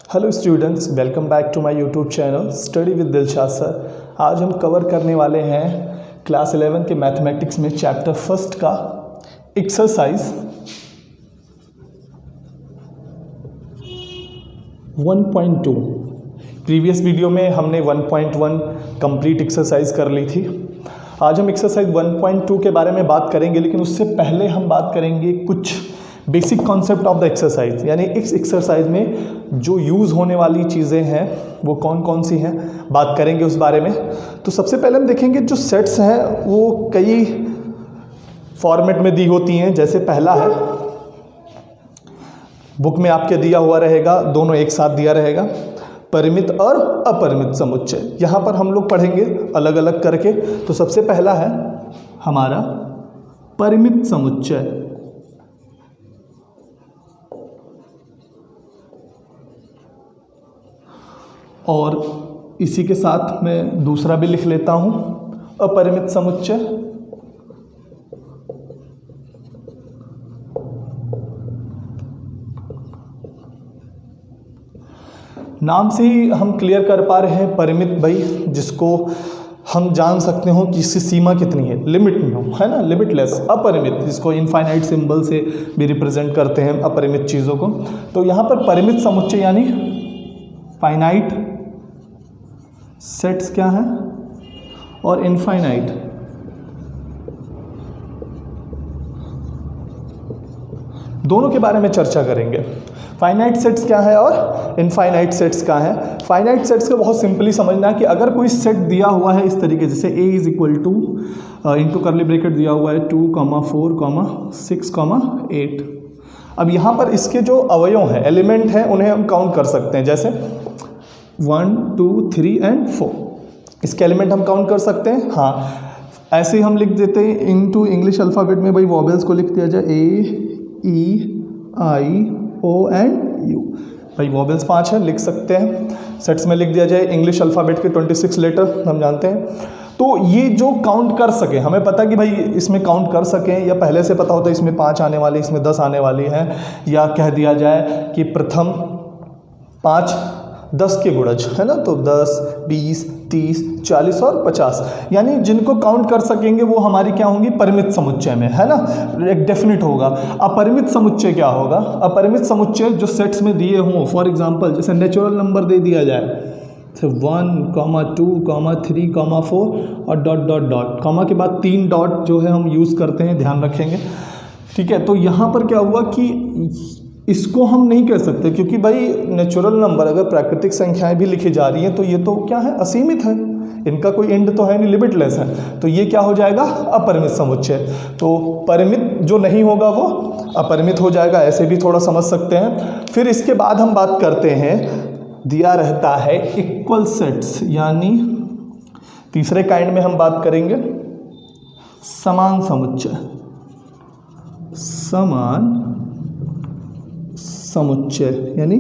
Hello students, welcome back to my YouTube channel study with Dilshad sir. आज हम cover करने वाले हैं क्लास 11 के मैथमेटिक्स में चैप्टर फर्स्ट का एक्सरसाइज 1.2। प्रीवियस वीडियो में हमने 1.1 कंप्लीट एक्सरसाइज कर ली थी। आज हम एक्सरसाइज 1.2 के बारे में बात करेंगे, लेकिन उससे पहले हम बात करेंगे कुछ basic concept of the exercise, यानी इस एक्सरसाइज में जो यूज़ होने वाली चीज़ें हैं वो कौन कौन सी हैं, बात करेंगे उस बारे में। तो सबसे पहले हम देखेंगे जो सेट्स हैं वो कई फॉर्मेट में दी होती हैं। जैसे पहला है, बुक में आपके दिया हुआ रहेगा, दोनों एक साथ दिया रहेगा, परिमित और अपरिमित समुच्चय। यहाँ पर हम लोग पढ़ेंगे अलग अलग करके। तो सबसे पहला है हमारा परिमित समुच्चय। और इसी के साथ मैं दूसरा भी लिख लेता हूं, अपरिमित समुच्चय। नाम से ही हम क्लियर कर पा रहे हैं परिमित, भाई जिसको हम जान सकते हो कि इसकी सीमा कितनी है, लिमिट में हो, है ना, लिमिटलेस। अपरिमित जिसको इनफाइनाइट सिंबल से भी रिप्रेजेंट करते हैं अपरिमित चीज़ों को। तो यहाँ पर परिमित समुच्चय यानी फाइनाइट सेट्स क्या हैं और इनफाइनाइट दोनों के बारे में चर्चा करेंगे। फाइनाइट सेट्स क्या है और इनफाइनाइट सेट्स क्या है। फाइनाइट सेट्स को बहुत सिंपली समझना है कि अगर कोई सेट दिया हुआ है इस तरीके, जैसे a is equal two into करली ब्रेकेट दिया हुआ है 2, 4, 6, 8। अब यहाँ पर इसके जो अवयव हैं, एलिमेंट हैं, उन्हें हम काउंट कर सकते हैं। जैसे 1, 2, 3 एंड 4 इसके एलिमेंट हम काउंट कर सकते हैं। हाँ, ऐसे ही हम लिख देते हैं इनटू इंग्लिश अल्फ़ाबेट में, भाई वॉवेल्स को लिख दिया जाए A, E, I, O and U। भाई वॉवेल्स 5 है, लिख सकते हैं। सेट्स में लिख दिया जाए इंग्लिश अल्फ़ाबेट के 26 लेटर हम जानते हैं। तो ये जो काउंट कर सके, हमें पता कि भाई इसमें काउंट कर सकें, या पहले से पता होता है इसमें 5 आने वाली, इसमें 10 आने वाली है, या कह दिया जाए कि प्रथम 5 10 के गुणज, है ना। तो 10, 20, 30, 40 और 50, यानी जिनको काउंट कर सकेंगे वो हमारी क्या होंगी, परिमित समुच्चय में, है ना, एक डेफिनेट होगा। अपरिमित समुच्चय क्या होगा, अपरिमित समुच्चय जो सेट्स में दिए हों, फॉर एग्जांपल जैसे नेचुरल नंबर दे दिया जाए, तो 1, 2, 3, 4 और डॉट डॉट डॉट, कॉमा के बाद 3 डॉट जो है हम यूज़ करते हैं, ध्यान रखेंगे, ठीक है। तो यहाँ पर क्या हुआ कि इसको हम नहीं कह सकते, क्योंकि भाई नेचुरल नंबर अगर प्राकृतिक संख्याएं भी लिखी जा रही हैं तो ये तो क्या है, असीमित है, इनका कोई एंड तो है नहीं, लिमिटलेस है। तो ये क्या हो जाएगा, अपरिमित समुच्चय। तो परिमित जो नहीं होगा वो अपरिमित हो जाएगा, ऐसे भी थोड़ा समझ सकते हैं। फिर इसके बाद हम बात करते हैं, दिया रहता है इक्वल सेट्स, यानी तीसरे काइंड में हम बात करेंगे समान समुच्चय। समान समुच्चय यानी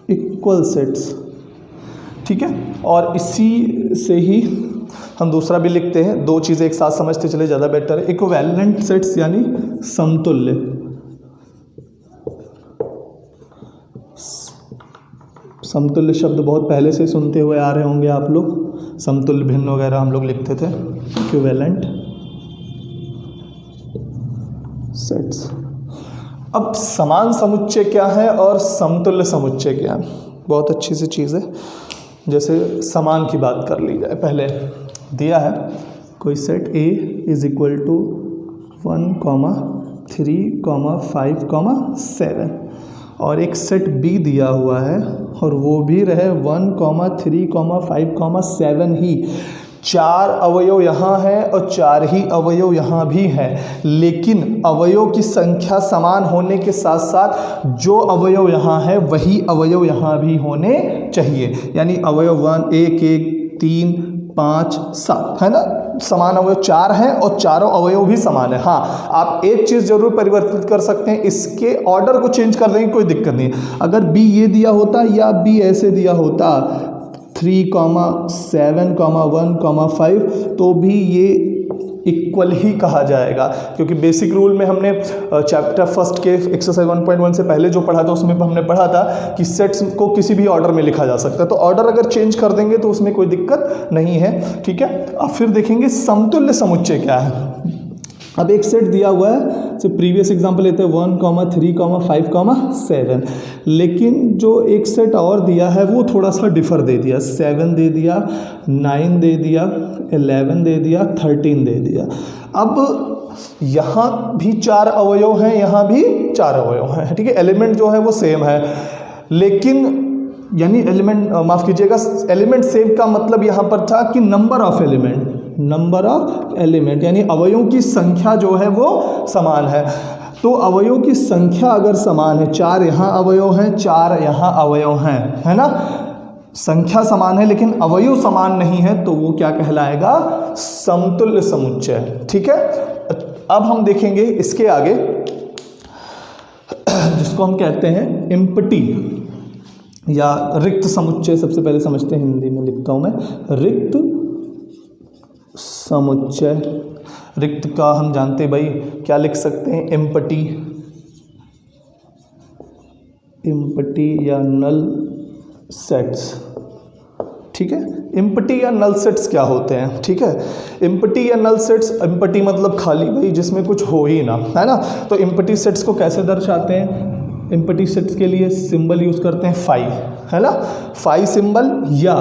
इक्वल सेट्स, ठीक है। और इसी से ही हम दूसरा भी लिखते हैं, दो चीज़ें एक साथ समझते चले, ज़्यादा बेटर है। इक्विवेलेंट सेट्स यानी समतुल्य। समतुल्य शब्द बहुत पहले से सुनते हुए आ रहे होंगे आप लोग, समतुल्य भिन्न वगैरह हम लोग लिखते थे। Equivalent sets. अब समान समुच्चय क्या है और समतुल्य समुच्चय क्या है, बहुत अच्छी सी चीज़ है। जैसे समान की बात कर ली जाए, पहले दिया है कोई set A is equal to 1, 3, 5, 7 और एक सेट B दिया हुआ है और वो भी रहे 1, 3, 5, 7 ही। 4 अवयव यहाँ है और 4 ही अवयव यहाँ भी हैं, लेकिन अवयव की संख्या समान होने के साथ साथ जो अवयव यहाँ है वही अवयव यहाँ भी होने चाहिए। यानी अवयव 1, 3, 5, 7, है ना, समान अवयव 4 हैं और चारों अवयव भी समान है। हाँ, आप एक चीज़ जरूर परिवर्तित कर सकते हैं, इसके ऑर्डर को चेंज कर देंगे, कोई दिक्कत नहीं। अगर B ये दिया होता या B ऐसे दिया होता 3, 7, 1, 5, तो भी ये इक्वल ही कहा जाएगा, क्योंकि बेसिक रूल में हमने चैप्टर फर्स्ट के एक्सरसाइज 1.1 से पहले जो पढ़ा था उसमें हमने पढ़ा था कि सेट्स को किसी भी ऑर्डर में लिखा जा सकता है, तो ऑर्डर अगर चेंज कर देंगे तो उसमें कोई दिक्कत नहीं है, ठीक है। अब फिर देखेंगे समतुल्य समुच्चय क्या है। अब एक सेट दिया हुआ है, जैसे प्रीवियस एग्जांपल लेते हैं 1, 3, 5, 7, लेकिन जो एक सेट और दिया है वो थोड़ा सा डिफर दे दिया, 7 दे दिया, 9 दे दिया, 11 दे दिया, 13 दे दिया। अब यहाँ भी 4 अवयव हैं, यहाँ भी 4 अवयव हैं, ठीक है। एलिमेंट जो है वो सेम है, लेकिन यानी एलिमेंट माफ़ कीजिएगा, एलिमेंट सेम का मतलब यहाँ पर था कि नंबर ऑफ एलिमेंट यानी अवयवों की संख्या जो है वो समान है। तो अवयवों की संख्या अगर समान है, 4 यहाँ अवयव हैं, 4 यहाँ अवयव हैं, है ना, संख्या समान है लेकिन अवयव समान नहीं है, तो वो क्या कहलाएगा, समतुल्य समुच्चय, ठीक है। अब हम देखेंगे इसके आगे जिसको हम कहते हैं एम्प्टी या रिक्त समुच्चय। सबसे पहले समझते हैं, हिंदी में लिखता हूं मैं, रिक्त समुच्चय। रिक्त का हम जानते भाई क्या लिख सकते हैं, एम्प्टी या नल सेट्स, ठीक है। एम्प्टी या नल सेट्स क्या होते हैं, ठीक है। एम्प्टी या नल सेट्स, एम्प्टी मतलब खाली भाई जिसमें कुछ हो ही ना, है ना। तो एम्प्टी सेट्स को कैसे दर्शाते हैं, एम्प्टी सेट्स के लिए सिंबल यूज करते हैं फाई, है ना, फाई सिंबल, या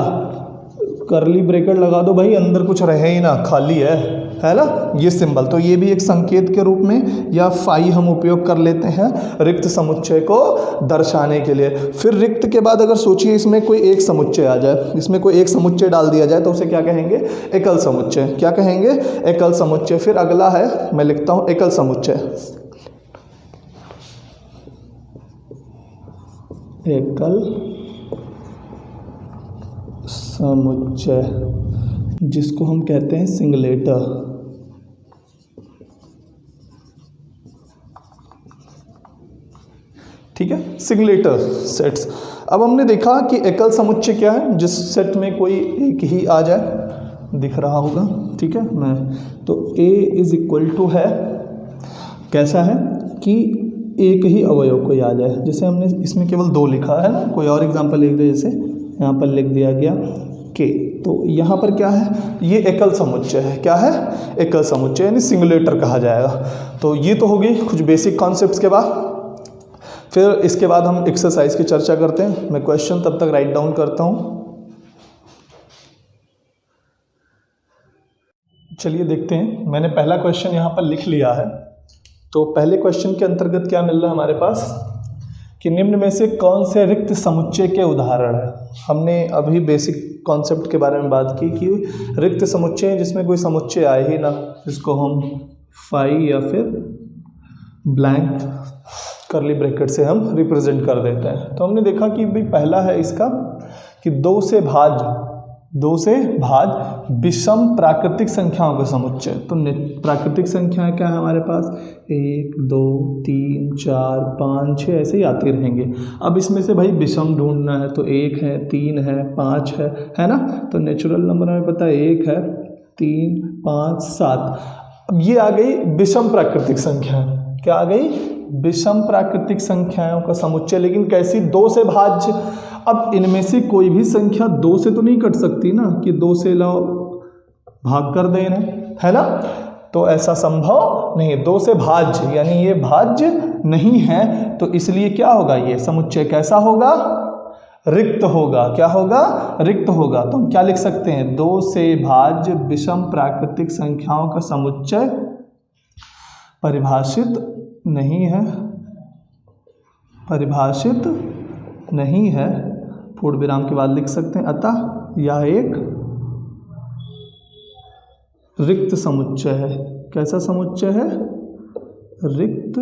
करली ब्रैकेट लगा दो भाई, अंदर कुछ रहे ही ना, खाली है ना, ये सिंबल। तो ये भी एक संकेत के रूप में या फाई हम उपयोग कर लेते हैं रिक्त समुच्चय को दर्शाने के लिए। फिर रिक्त के बाद अगर सोचिए इसमें कोई एक समुच्चय आ जाए, इसमें कोई एक समुच्चय डाल दिया जाए तो उसे क्या कहेंगे, एकल समुच्चय। क्या कहेंगे, एकल समुच्चय। फिर अगला है, मैं लिखता हूँ एकल समुच्चय, एकल समुच्चय, जिसको हम कहते हैं सिंगलेटर, ठीक है, सिंगलेटर सेट्स। अब हमने देखा कि एकल समुच्चय क्या है, जिस सेट में कोई एक ही आ जाए, दिख रहा होगा, ठीक है। मैं तो A = है, कैसा है कि एक ही अवयव कोई आ जाए, जैसे हमने इसमें केवल 2 लिखा है ना, कोई और एग्जांपल लिख दे, जैसे यहाँ पर लिख दिया गया K, तो यहाँ पर क्या है, ये एकल समुच्चय है। क्या है, एकल समुच्चय यानी सिंगुलेटर कहा जाएगा। तो ये तो होगी कुछ बेसिक कॉन्सेप्ट्स के बाद। फिर इसके बाद हम एक्सरसाइज की चर्चा करते हैं। मैं क्वेश्चन तब तक राइट डाउन करता हूँ। चलिए देखते हैं, मैंने पहला क्वेश्चन यहाँ पर लिख लिया है। तो पहले क्वेश्चन के अंतर्गत क्या मिल रहा है हमारे पास कि निम्न में से कौन से रिक्त समुच्चय के उदाहरण है। हमने अभी बेसिक कॉन्सेप्ट के बारे में बात की कि रिक्त समुच्चय जिसमें कोई समुच्चय आए ही ना, जिसको हम फाई या फिर ब्लैंक करली ब्रैकेट से हम रिप्रेजेंट कर देते हैं। तो हमने देखा कि भाई पहला है इसका कि 2 से भाज्य विषम प्राकृतिक संख्याओं का समुच्चय। तो प्राकृतिक संख्याएं क्या है हमारे पास, 1, 2, 3, 4, 5, 6 ऐसे ही आती रहेंगे। अब इसमें से भाई विषम ढूंढना है, तो 1 है, 3 है, 5 है ना। तो नेचुरल नंबर हमें पता है 1 है, 3, 5, 7। अब ये आ गई विषम प्राकृतिक संख्या। क्या आ गई, विषम प्राकृतिक संख्याओं का समुच्चय। लेकिन कैसी, 2 से भाज्य। अब इनमें से कोई भी संख्या 2 से तो नहीं कट सकती ना, कि 2 से लाओ भाग कर दें इन्हें, है ना। तो ऐसा संभव नहीं, 2 से भाज्य यानी ये भाज्य नहीं है। तो इसलिए क्या होगा, ये समुच्चय कैसा होगा, रिक्त होगा। क्या होगा, रिक्त होगा। तो हम क्या लिख सकते हैं, 2 से भाज्य विषम प्राकृतिक संख्याओं का समुच्चय परिभाषित नहीं है, पूर्ण विराम के बाद लिख सकते हैं, अतः यह एक रिक्त समुच्चय है। कैसा समुच्चय है, रिक्त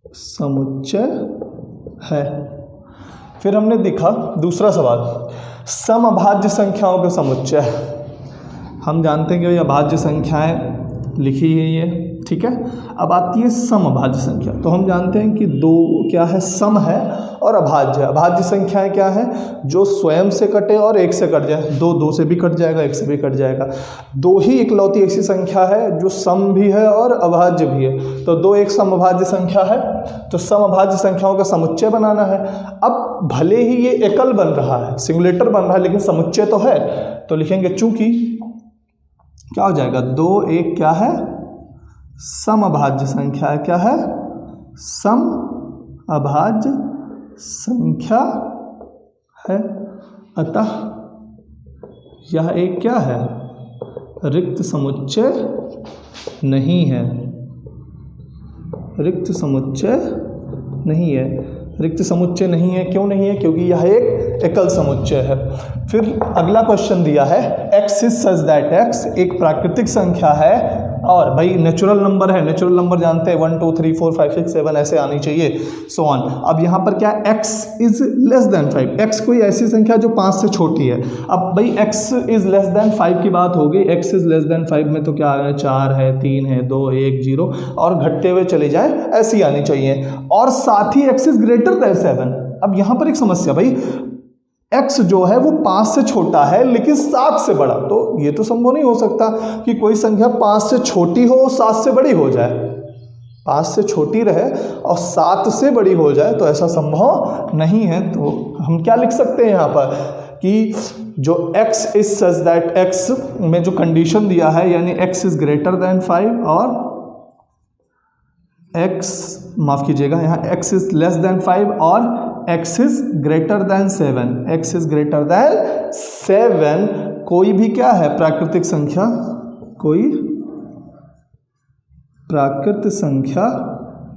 समुच्चय है। फिर हमने देखा दूसरा सवाल, समअभाज्य संख्याओं का समुच्चय। हम जानते हैं कि अभाज्य संख्याएं लिखी है ये, ठीक है। अब आती है समअभाज्य संख्या। तो हम जानते हैं कि 2 क्या है, सम है और अभाज्य। अभाज्य संख्याएं क्या हैं? जो स्वयं से कटे और एक से कट जाए। दो से भी कट जाएगा, एक से भी कट जाएगा। दो ही इकलौती ऐसी संख्या है जो सम भी है और अभाज्य भी है। तो दो एक समअभाज्य संख्या है, तो समअभाज्य संख्याओं का समुच्चय बनाना है। अब भले ही ये एकल बन रहा है, सिंगुलेटर बन रहा है, लेकिन समुच्चय तो है। तो लिखेंगे चूंकि क्या हो जाएगा, दो एक क्या है? समअभाज्य संख्या है। क्या है? समअभाज्य संख्या है। अतः यह एक क्या है? रिक्त समुच्चय नहीं है। रिक्त समुच्चय नहीं है। रिक्त समुच्चय नहीं है, क्यों नहीं है? क्योंकि यह एक एकल समुच्चय है। फिर अगला क्वेश्चन दिया है, x is such that x एक प्राकृतिक संख्या है और भाई नेचुरल नंबर है। नेचुरल नंबर जानते हैं 1 2 3 4 5 6 7 ऐसे आनी चाहिए, सो ऑन। अब यहाँ पर क्या है? x is less than 5। x कोई ऐसी संख्या जो 5 से छोटी है। अब भाई x इज लेस देन 5 की बात होगी। x इज लेस देन 5 में तो क्या आ गया? 4 है, 3 है, 2 1 0 और घटते हुए चले जाए, ऐसी आनी चाहिए। और साथ ही x इज ग्रेटर देन 7। अब यहाँ पर एक समस्या, भाई x जो है वो 5 से छोटा है लेकिन 7 से बड़ा। तो ये तो संभव नहीं हो सकता कि कोई संख्या 5 से छोटी हो और 7 से बड़ी हो जाए। 5 से छोटी रहे और 7 से बड़ी हो जाए, तो ऐसा संभव नहीं है। तो हम क्या लिख सकते हैं यहाँ पर कि जो x is such that x में जो कंडीशन दिया है, यानी x इज ग्रेटर देन 5 और x, माफ कीजिएगा, यहाँ x इज लेस देन 5 और x is greater than 7। x is greater than 7 कोई भी क्या है? प्राकृतिक संख्या, कोई प्राकृत संख्या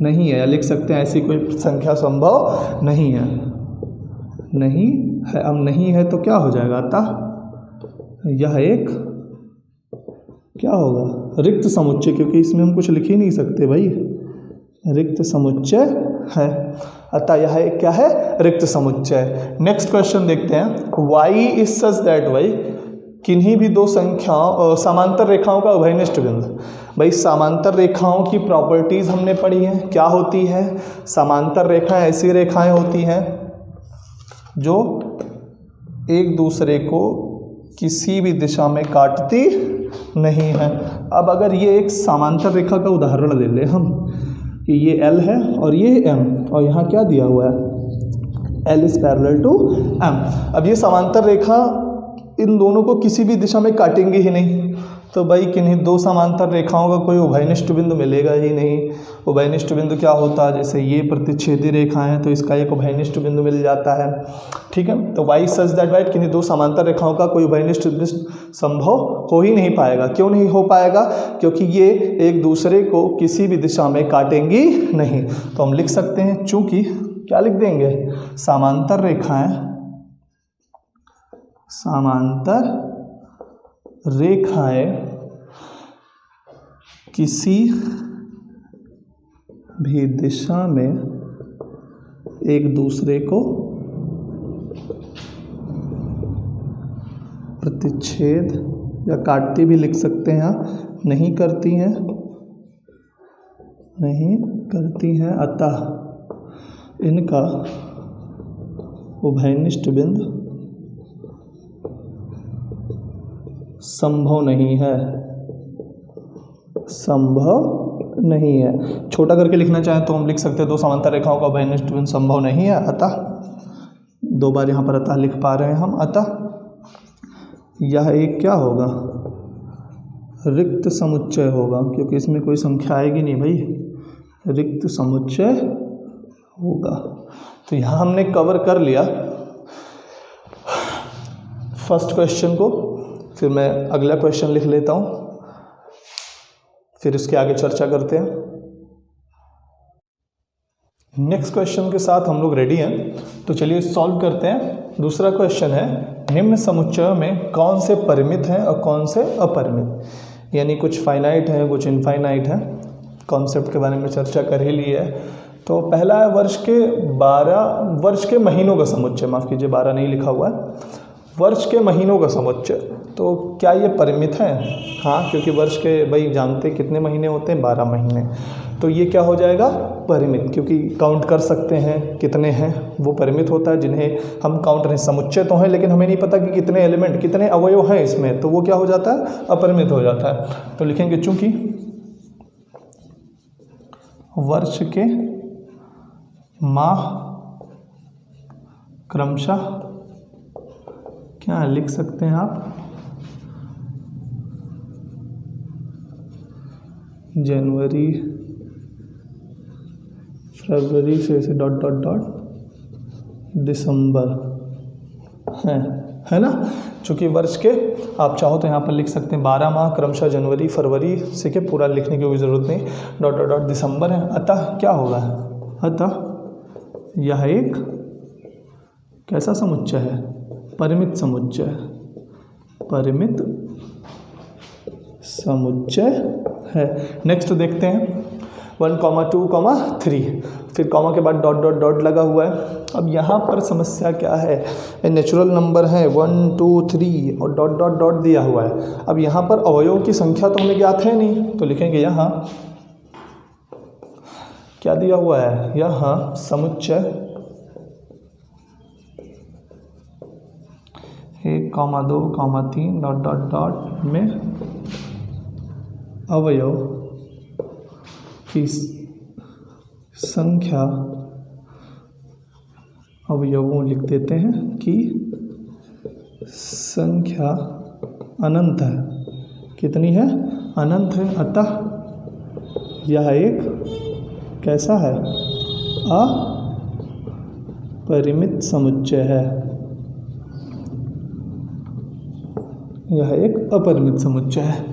नहीं है। लिख सकते हैं ऐसी कोई संख्या संभव नहीं है। नहीं है। अब नहीं है तो क्या हो जाएगा? अतः यह एक क्या होगा? रिक्त समुच्चय, क्योंकि इसमें हम कुछ लिख ही नहीं सकते भाई, रिक्त समुच्चय है। अतः यह एक क्या है? रिक्त समुच्चय। नेक्स्ट क्वेश्चन देखते हैं, y is such that y किन्हीं भी दो संख्याओं समांतर रेखाओं का उभयनिष्ठ बिंदु। भाई समांतर रेखाओं की प्रॉपर्टीज हमने पढ़ी है। क्या होती है? समांतर रेखाएं ऐसी रेखाएं होती हैं जो एक दूसरे को किसी भी दिशा में काटती नहीं है। अब अगर ये एक समांतर रेखा का उदाहरण ले लें हम कि ये L है और ये M, और यहाँ क्या दिया हुआ है? L is parallel to M। अब ये समांतर रेखा इन दोनों को किसी भी दिशा में काटेंगे ही नहीं, तो भाई किन्हीं दो समांतर रेखाओं का कोई उभयनिष्ठ बिंदु मिलेगा ही नहीं। उभयनिष्ठ बिंदु क्या होता है? जैसे ये प्रतिच्छेदी रेखा है तो इसका एक उभयनिष्ठ बिंदु मिल जाता है। ठीक है, तो y सच दैट y किन्हीं दो समांतर रेखाओं का कोई उभयनिष्ठ बिंदु संभव हो ही नहीं पाएगा। क्यों नहीं हो पाएगा? क्योंकि ये एक दूसरे को किसी भी दिशा में काटेंगी नहीं। तो हम लिख सकते हैं, चूंकि क्या लिख देंगे? समांतर रेखाएं, समांतर रेखाएं किसी भी दिशा में एक दूसरे को प्रतिच्छेद या काटती भी लिख सकते हैं, नहीं करती हैं, नहीं करती हैं। अतः इनका उभयनिष्ठ बिंदु संभव नहीं है। संभव नहीं है। छोटा करके लिखना चाहें तो हम लिख सकते हैं दो समांतर रेखाओं का उभयनिष्ठ बिंदु संभव नहीं है। अतः दो बार यहाँ पर अतः लिख पा रहे हैं हम। अतः यह एक क्या होगा? रिक्त समुच्चय होगा, क्योंकि इसमें कोई संख्या आएगी नहीं भाई, रिक्त समुच्चय होगा। तो यहाँ हमने कवर कर लिया फर्स्ट क्वेश्चन को। फिर मैं अगला क्वेश्चन लिख लेता हूँ, फिर इसके आगे चर्चा करते हैं। नेक्स्ट क्वेश्चन के साथ हम लोग रेडी हैं, तो चलिए सॉल्व करते हैं। दूसरा क्वेश्चन है, निम्न समुच्चयों में कौन से परिमित हैं और कौन से अपरिमित, यानी कुछ फाइनाइट है कुछ इनफाइनाइट है। कॉन्सेप्ट के बारे में चर्चा कर ही ली है। तो पहला है वर्ष के महीनों का समुच्चय, माफ़ कीजिए 12 नहीं लिखा हुआ है, वर्ष के महीनों का समुच्चय। तो क्या ये परिमित है? हाँ, क्योंकि वर्ष के भाई जानते कितने महीने होते हैं? 12 महीने। तो ये क्या हो जाएगा, परिमित, क्योंकि काउंट कर सकते हैं कितने हैं, वो परिमित होता है। जिन्हें हम काउंट नहीं, समुच्चय तो हैं लेकिन हमें नहीं पता कि कितने एलिमेंट, कितने अवयव हैं इसमें, तो वो क्या हो जाता है, अपरिमित हो जाता है। तो लिखेंगे चूंकि वर्ष के माह क्रमशः क्या लिख सकते हैं आप, जनवरी, फरवरी से ऐसे डॉट डॉट डॉट दिसंबर है ना। चूँकि वर्ष के आप चाहो तो यहाँ पर लिख सकते हैं 12 माह क्रमशः जनवरी फरवरी से, के पूरा लिखने की कोई ज़रूरत नहीं, डॉट डॉट डॉट दिसंबर है। अतः क्या होगा, अतः यह एक कैसा समुच्चय है, परिमित समुच्चय, परिमित समुच्चय है। नेक्स्ट देखते हैं 1, 2, 3, फिर कॉमा के बाद डॉट डॉट डॉट लगा हुआ है। अब यहाँ पर समस्या क्या है, ये नेचुरल नंबर है 1, 2, 3 और डॉट डॉट डॉट दिया हुआ है। अब यहाँ पर अवयवों की संख्या तो हमें ज्ञात है नहीं, तो लिखेंगे यहाँ क्या दिया हुआ है, यहाँ समुच्चय 1, 2, 3 डॉट डॉट डॉट में अवयव की संख्या, अवयवों लिख देते हैं कि संख्या अनंत है, कितनी है, अनंत है। अतः यह एक कैसा है, अपरिमित समुच्चय है, यह एक अपरिमित समुच्चय है।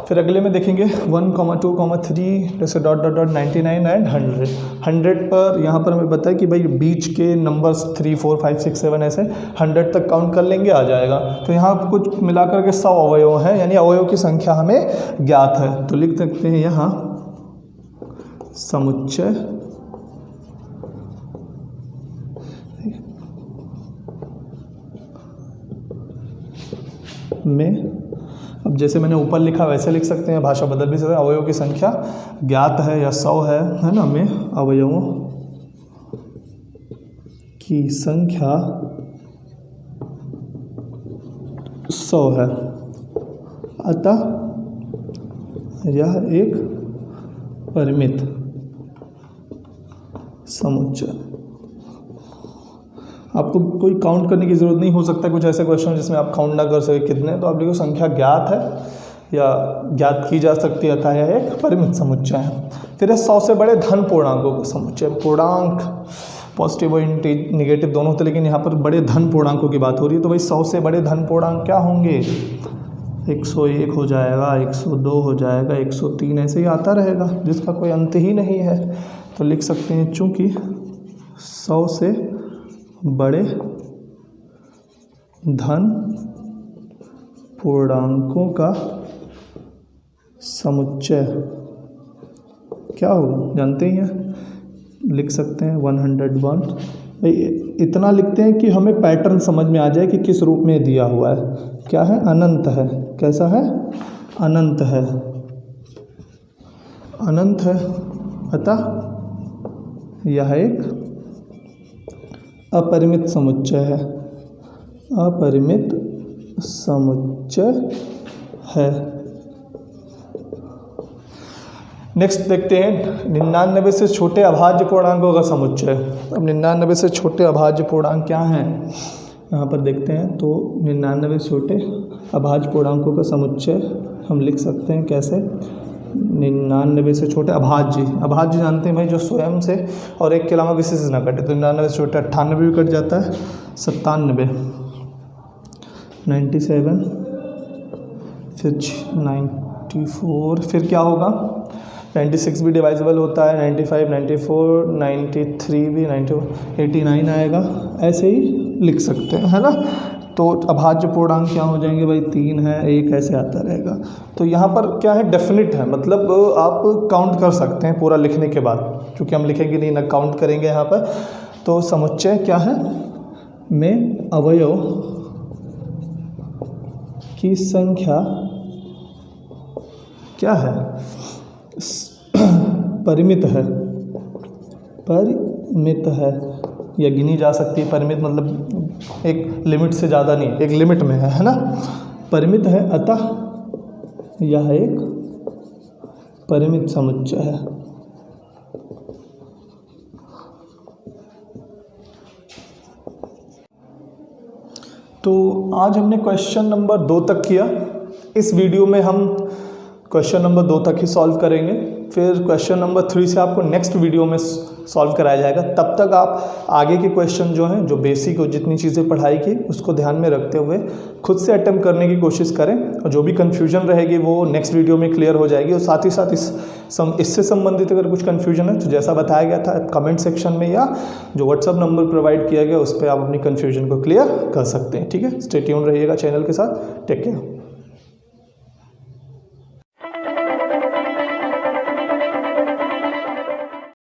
फिर अगले में देखेंगे 1, 2, 3 जैसे डॉट डॉट डॉट 99 एंड 100 पर यहाँ पर हमें पता है कि भाई बीच के नंबर्स 3, 4, 5, 6, 7 ऐसे 100 तक काउंट कर लेंगे, आ जाएगा। तो यहाँ कुछ मिलाकर के 100 अवयव हैं, यानी अवयव की संख्या हमें ज्ञात है। तो लिख सकते हैं यहाँ समुच्चय में, अब जैसे मैंने ऊपर लिखा वैसे लिख सकते हैं, भाषा बदल भी सकते हैं। अवयवों की संख्या ज्ञात है या 100 है ना, में अवयवों की संख्या 100 है, अतः यह एक परिमित समुच्चय। आपको कोई काउंट करने की ज़रूरत नहीं, हो सकता है कुछ ऐसे क्वेश्चन जिसमें आप काउंट ना कर सके कितने, तो आप लिखो संख्या ज्ञात है या ज्ञात की जा सकती है, अतः यह एक परिमित समुच्चय है। फिर 100 से बड़े धन पूर्णांकों का समुच्चय, पूर्णांक पॉजिटिव और निगेटिव दोनों होते, लेकिन यहाँ पर बड़े धन पूर्णांकों की बात हो रही है। तो भाई 100 से बड़े धन पूर्णांक क्या होंगे, 101 हो जाएगा, 102 हो जाएगा, 103 ऐसे ही आता रहेगा जिसका कोई अंत ही नहीं है। तो लिख सकते हैं चूँकि 100 से बड़े धन पूर्णांकों का समुच्चय क्या होगा, जानते ही हैं, लिख सकते हैं 101। भाई इतना लिखते हैं कि हमें पैटर्न समझ में आ जाए कि किस रूप में दिया हुआ है। क्या है, अनंत है, कैसा है, अनंत है, अनंत है, अतः यह एक अपरिमित समुच्चय है, अपरिमित समुच्चय है। नेक्स्ट देखते हैं 99 से छोटे अभाज्य पूर्णांकों का समुच्चय। अब 99 से छोटे अभाज्य पूर्णांक क्या हैं, यहाँ पर देखते हैं। तो 99 छोटे अभाज्य पूर्णांकों का समुच्चय हम लिख सकते हैं कैसे, 99 से छोटे अभाज्य, अभाज्य जानते हैं भाई जो स्वयं से और एक के अलावा किसी से ना कटे। तो 99 से छोटे 98 भी कट जाता है, 97, 97, फिर 94, फिर क्या होगा 96 भी डिवाइजेबल होता है, 95, 94, 93 भी, 89 आएगा, ऐसे ही लिख सकते हैं, है ना। तो अभाज्य पूर्णांक क्या हो जाएंगे भाई, 3 है, 1 ऐसे आता रहेगा। तो यहाँ पर क्या है, डेफिनिट है, मतलब आप काउंट कर सकते हैं पूरा लिखने के बाद, क्योंकि हम लिखेंगे नहीं ना, काउंट करेंगे यहाँ पर। तो समुच्चय क्या है, में अवयव की संख्या क्या है, परिमित है या गिनी जा सकती है। परिमित मतलब एक लिमिट से ज़्यादा नहीं, एक लिमिट में है ना। परिमित है अतः यह एक परिमित समुच्चय है। तो आज हमने क्वेश्चन नंबर 2 तक किया। इस वीडियो में हम क्वेश्चन नंबर 2 तक ही सॉल्व करेंगे, फिर क्वेश्चन नंबर 3 से आपको नेक्स्ट वीडियो में सॉल्व कराया जाएगा। तब तक आप आगे के क्वेश्चन जो हैं, जो बेसिक और जितनी चीज़ें पढ़ाई की उसको ध्यान में रखते हुए खुद से अटेम्प्ट करने की कोशिश करें, और जो भी कन्फ्यूजन रहेगी वो नेक्स्ट वीडियो में क्लियर हो जाएगी। और साथ ही साथ इससे संबंधित अगर कुछ कन्फ्यूजन है तो जैसा बताया गया था कमेंट सेक्शन में या जो व्हाट्सअप नंबर प्रोवाइड किया गया उस पर आप अपनी कन्फ्यूजन को क्लियर कर सकते हैं। ठीक है, स्टे ट्यून्ड रहिएगा चैनल के साथ। Take care.